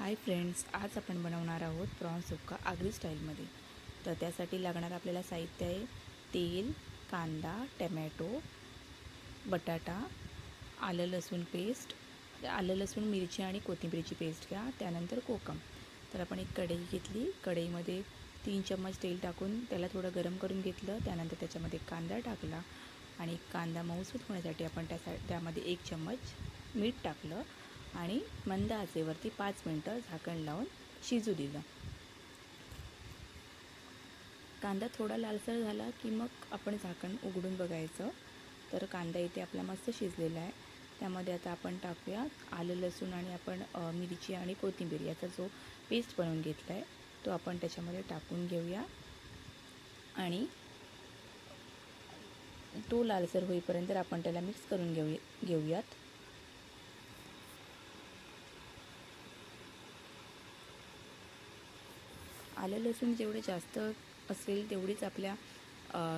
Hi friends, आज आपण बनवणार आहोत प्रॉन्स सुक्का आगरी स्टाईलमध्ये. तर त्यासाठी लागणार आपल्याला साहित्य आहे तेल, कांदा, टमॅटो, बटाटा, आलं लसूण पेस्ट, आलं लसूण मिरची आणि कोथिंबीरची पेस्ट घ्या. त्यानंतर कोकम. तर आपण एक कढई घेतली. कढईमध्ये 3 चम्मच तेल टाकून त्याला थोडं गरम करून घेतलं. त्यानंतर त्याच्यामध्ये कांदा टाकला आणि कांदा मऊसूत होण्यासाठी आपण त्यामध्ये 1 चम्मच मीठ टाकलं आणि मंद आचेवरती 5 मिनटं झाकण लावून शिजू दिलं. कांदा थोडा लालसर झाला की मग आपण झाकण उघडून बघायचं. तर कांदा इथे आपला मस्त शिजलेला आहे. त्यामध्ये आता आपण टाकूया आलं लसूण आणि आपण मिरची आणि कोथिंबीर याचा जो पेस्ट बनवून घेतला आहे तो आपण त्याच्यामध्ये टाकून घेऊया आणि तो लालसर होईपर्यंत आपण त्याला मिक्स करून घेऊयात. आलं लसूण जेवढे जास्त असेल तेवढीच आपल्या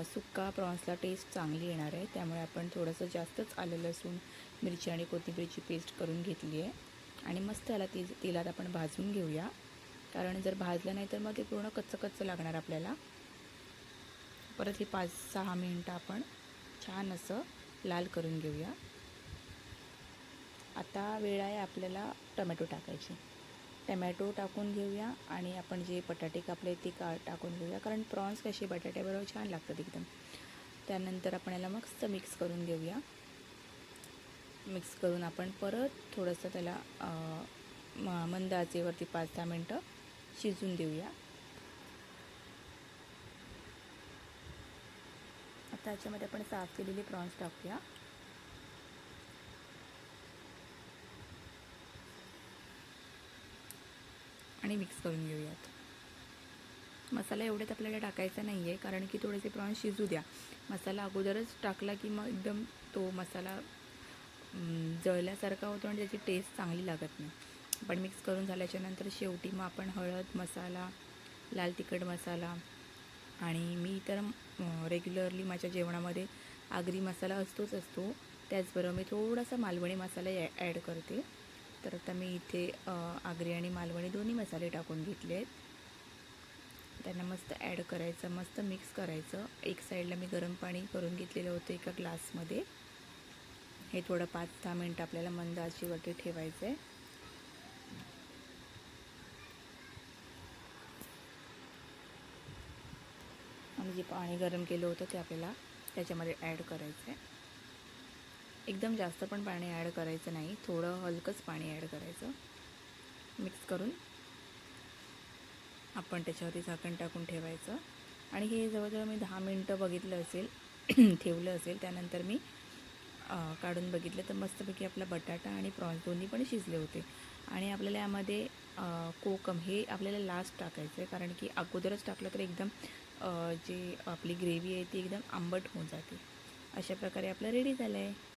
सुक्का प्रॉन्सला टेस्ट चांगली येणार आहे. त्यामुळे आपण थोडंसं जास्तच आलं लसूण मिरची आणि कोथिंबीरची पेस्ट करून घेतली आहे आणि मस्त त्याला तेलात आपण भाजून घेऊया. कारण जर भाजलं नाही तर मग ते पूर्ण कच्चं लागणार आपल्याला. परत हे 5-6 मिनटं आपण छान असं लाल करून घेऊया. आता वेळ आहे आपल्याला टमॅटो टाकायची. टमॅटो टाकून घेऊया आणि आपण जे बटाटे कापले ते टाकून घेऊया, कारण प्रॉन्स कसे बटाट्याबरोबर छान लागतात एकदम. त्यानंतर आपण याला मस्त मिक्स करून घेऊया. मिक्स करून आपण परत थोडंसं त्याला मंद आचेवरती 5-10 मिनटं शिजून देऊया. आता याच्यामध्ये आपण साफ केलेले प्रॉन्स टाकूया आणि मिक्स करून घेऊयात. मसाला एवढ्यात आपल्याला टाकायचा नाही आहे, कारण की थोडेसे प्रॉन्स शिजू द्या. मसाला अगोदरच टाकला की मग एकदम तो मसाला जळल्यासारखा होतो आणि त्याची टेस्ट चांगली लागत नाही. पण मिक्स करून झाल्याच्यानंतर शेवटी मग आपण हळद मसाला, लाल तिखट मसाला आणि मी तर रेग्युलरली माझ्या जेवणामध्ये आगरी मसाला असतो. त्याचबरोबर मी थोडासा मालवणी मसाला ॲड करते. तर आता मी इथे आगरी आणि मालवणी दोन्ही मसाले टाकून घेतले आहेत. त्यांना मस्त ॲड करायचं, मस्त मिक्स करायचं. एक साईडला मी गरम पाणी करून घेतलेलं होतं एका ग्लासमध्ये. हे थोडं 5-10 मिनटं आपल्याला मंद आचेवरती ठेवायचं आहे. आणि जे पाणी गरम केलं होतं ते आपल्याला त्याच्यामध्ये ॲड करायचं आहे. एकदम जास्त पण पाणी ॲड करायचं नाही, थोडं हलकंच पाणी ॲड करायचं. मिक्स करून आपण त्याच्यावरती झाकण टाकून ठेवायचं आणि हे जवळजवळ मी 10 मिनटं बघितलं असेल ठेवलं असेल. त्यानंतर मी काढून बघितलं तर मस्तपैकी आपला बटाटा आणि प्रॉन्स दोन्ही पण शिजले होते. आणि आपल्याला यामध्ये कोकम हे आपल्याला लास्ट टाकायचं आहे, कारण की अगोदरच टाकलं तर एकदम जे आपली ग्रेव्ही आहे ती एकदम आंबट होऊन जाते. अशा प्रकारे आपलं रेडी झालं आहे.